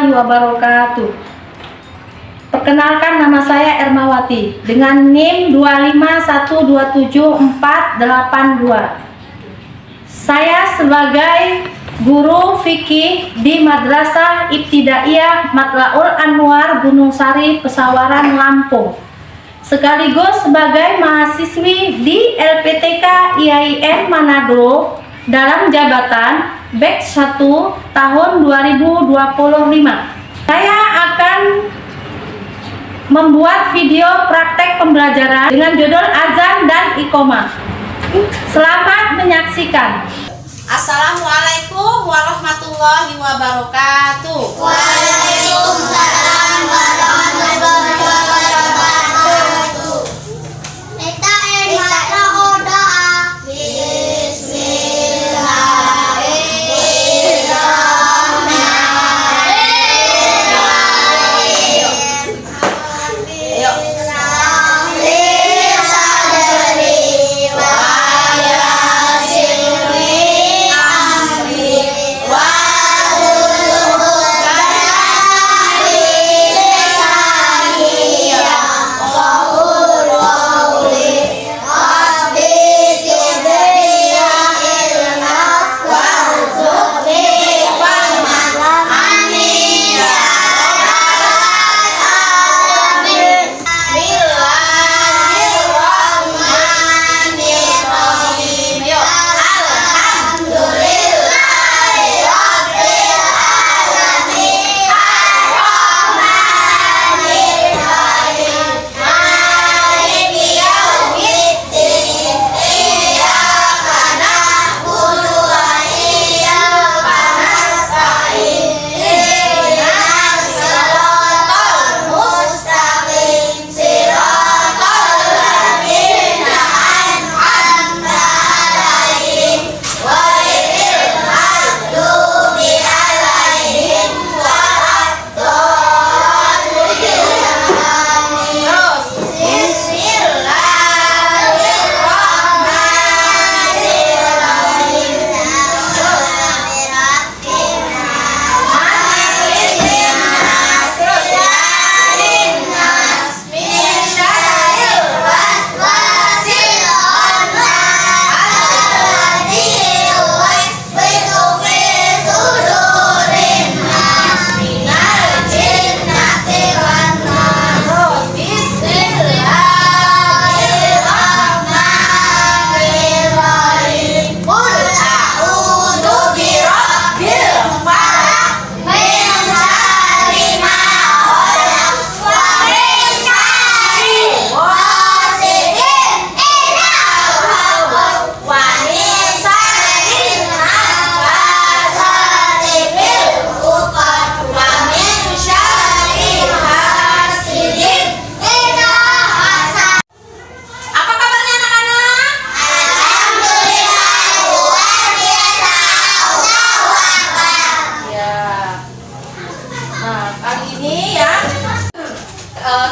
warahmatullahi wabarakatuh. Perkenalkan, nama saya Ermawati dengan NIM 251274882. Saya sebagai guru fikih di Madrasah Ibtidaiyah Matlaul Anwar Gunung Sari, Pesawaran, Lampung, sekaligus sebagai mahasiswi di LPTK IAIN Manado dalam jabatan Batch 1 tahun 2025. Saya akan membuat video praktek pembelajaran dengan judul azan dan iqomah. Selamat menyaksikan. Assalamualaikum warahmatullahi wabarakatuh. Waalaikumsalam warahmatullahi wabarakatuh. Kita berdoa.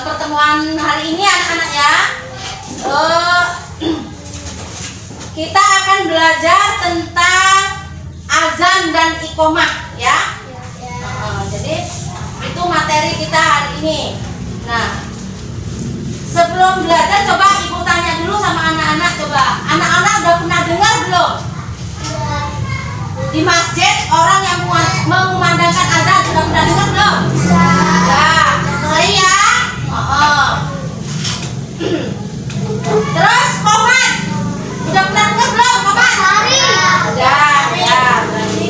Pertemuan hari ini anak-anak ya, kita akan belajar tentang azan dan iqomah ya. Jadi itu materi kita hari ini. Nah, sebelum belajar coba ibu tanya dulu sama anak-anak, coba anak-anak udah pernah dengar belum? Di masjid orang yang mengumandangkan azan sudah pernah dengar belum? Nah, saya terus komat udah pernah dengar belum komat? Udah ya, berarti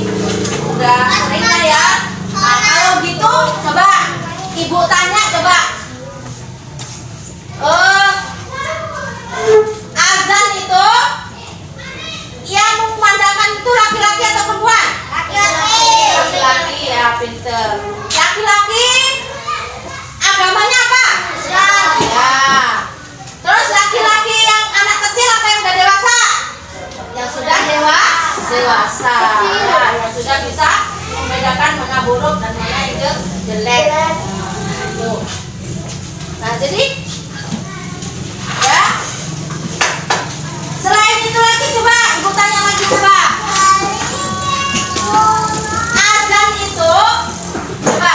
udah sering lah ya. Nah, kalau gitu coba ibu tanya coba, azan itu yang mengumandangkan itu laki-laki atau perempuan? Laki-laki ya, pinter. Laki-laki agamanya apa? Ya. Terus laki-laki yang anak kecil apa yang udah dewasa? Yang sudah dewasa. Ya, yang sudah bisa membedakan mana buruk dan mana itu jelek. Nah, jadi ya. Selain itu lagi coba ibu tanya lagi coba. Azan itu coba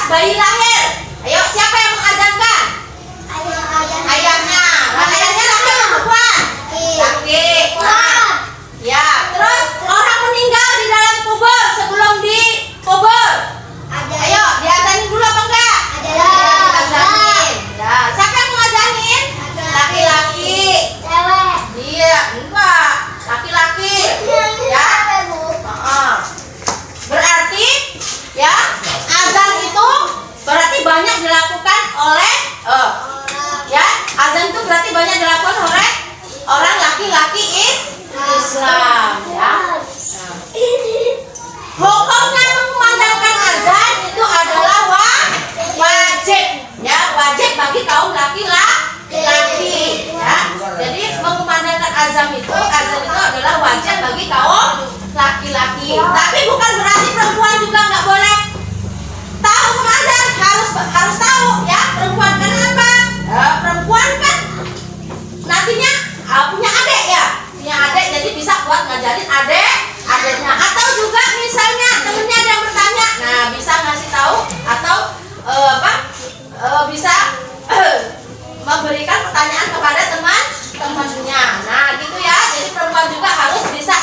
bayi lahir. Ayo, siapa yang mengazankan? Ayahnya. Nah, ayahnya laki atau perempuan? Laki. Nah, ya, terus orang meninggal di dalam kubur sebelum dikubur. Ayo, diazanin dulu apa enggak? Diazanin. Ya, siapa yang mengazanin? Laki-laki. Iya, enggak. Laki-laki. Ya. Berarti ya, azan itu berarti banyak dilakukan oleh ya, azan itu berarti banyak dilakukan oleh orang laki-laki Islam ya. Hukumnya mengumandangkan azan itu adalah wajib ya, wajib bagi kaum laki-laki ya. Jadi mengumandangkan azan itu adalah wajib bagi kaum laki-laki. Tapi bukan berarti perempuan juga nggak boleh tahu hukum azan, harus tahu ya. Perempuan kenapa? Perempuan kan nantinya punya adik ya, jadi bisa buat ngajarin adiknya, atau juga misalnya temennya ada yang bertanya, nah bisa ngasih tahu atau bisa memberikan pertanyaan kepada teman-temannya. Nah gitu ya, jadi perempuan juga harus bisa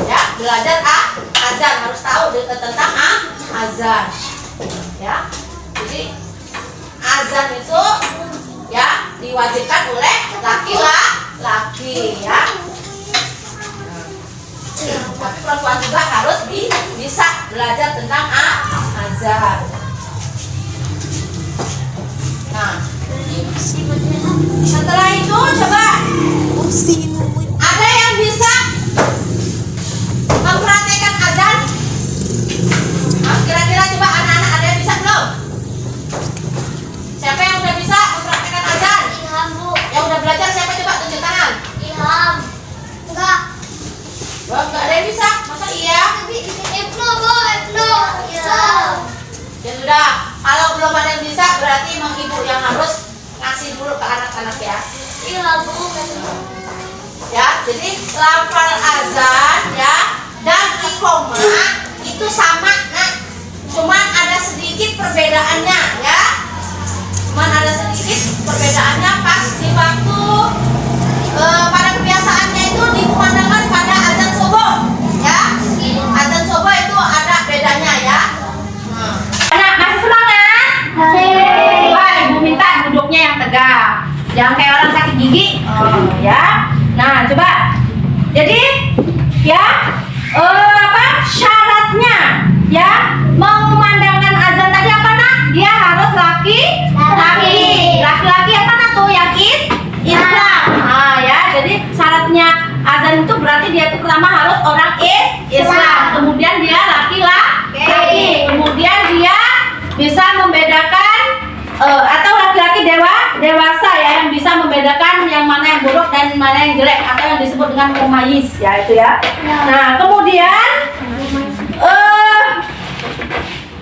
ya belajar azan, harus tahu tentang azan ya. Jadi azan itu ya diwajibkan oleh laki-laki ya. Tapi perempuan juga harus bisa belajar tentang azan. Nah, setelah itu coba ada yang bisa mempraktekkan azan? Kira-kira coba anak-anak ada yang bisa belum? Siapa yang udah bisa mempraktekkan azan? Yang udah belajar siapa, coba tunjuk tangan. Enggak ada yang bisa, masa iya? Ya sudah, kalau belum ada yang bisa berarti emang ibu yang harus ngasih dulu ke anak-anak ya. Ya, jadi lafal azan ya dan iqomah itu sama, nah, cuman ada sedikit perbedaannya ya. Pas di waktu pada kebiasaannya itu dikumandangkan pada azan subuh ya. Azan subuh itu ada bedanya ya. Anak masih semangat? Wah, ibu minta duduknya yang tegak, jangan kayak orang sakit gigi ya. Nah coba, jadi ya syaratnya ya mengumandangkan azan tadi apa nak? Dia harus laki-laki apa nak tuh yang Islam. Nah ya, jadi syaratnya azan itu berarti dia itu pertama harus orang Islam, kemudian dia laki-laki, kemudian dia bisa membedakan atau laki-laki dewasa ya, yang bisa membedakan yang mana yang buruk dan mana yang jelek, atau yang disebut dengan mumayyiz ya itu ya. Nah kemudian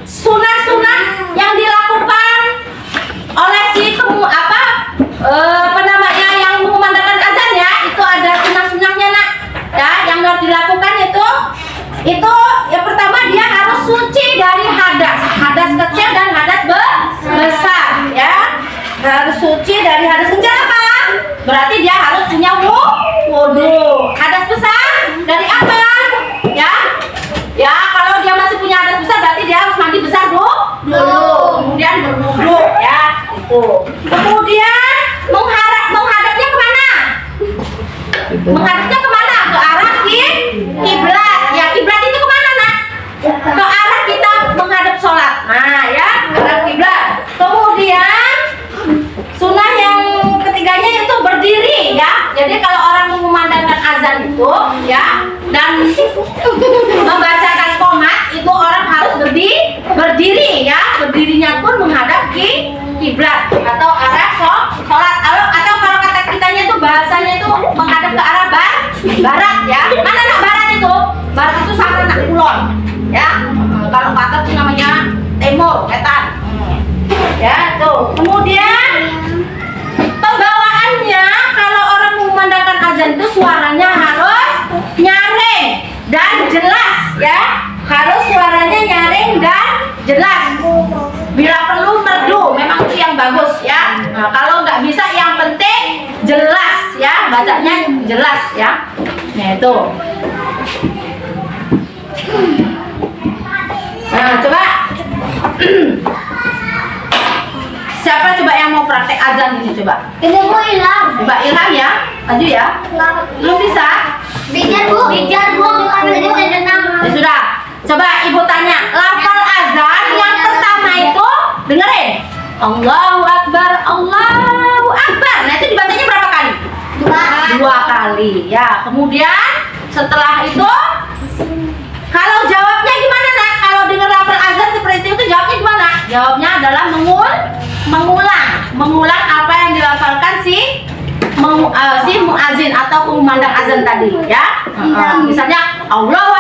sunah-sunah yang dilakukan oleh si yang mengumandangkan azan ya, itu ada sunah-sunahnya nak ya. Yang harus dilakukan itu yang pertama dia harus suci dari hadas kecil dan hadas besar ya. Harus suci dari hadas kecil apa? Berarti dia harus punya wudu. Hadas besar dari apa? Ya kalau dia masih punya hadas besar berarti dia harus mandi besar dulu, kemudian berwudu ya itu. Kemudian menghadapnya kemana? Menghadapnya kemana? Ke arah kiblat ya. Kiblat itu kemana nak? Ke arah kita menghadap sholat. Nah ya, arah kiblat. Kemudian sunnah yang ketiganya itu berdiri ya. Jadi kalau orang mengumandangkan azan itu ya dan membacakan qomat itu orang harus berdiri ya. Berdirinya pun menghadap kiblat atau arah sholat, atau kalau kata kitanya itu bahasanya itu menghadap ke arah barat ya. Mana nak barat itu? Barat itu sama nak kulon ya. Kalau kata itu namanya timur, wetan ya tuh. Kemudian pembawaannya kalau orang mengumandangkan azan itu suaranya harus nyaring dan jelas ya. Harus suaranya nyaring dan jelas. Bila perlu bacanya jelas ya. Nah itu. Nah coba. Siapa coba yang mau praktek azan ini coba? Ini mau hilang. Coba Ilham ya, maju ya. Belum bisa? Bijar bu, tadi tenang. Ya sudah. Coba ibu tanya, lafal azan yang pertama itu dengerin. Allahu Akbar, Allahu Akbar. Nah itu dibacanya berapa kali? Dua kali. Ya. Kemudian setelah itu, kalau jawabnya gimana nak? Kalau dengar lafal azan seperti itu jawabnya gimana? Jawabnya adalah mengulang apa yang dilafalkan si muazin atau pemandang azan tadi ya. Misalnya Allahu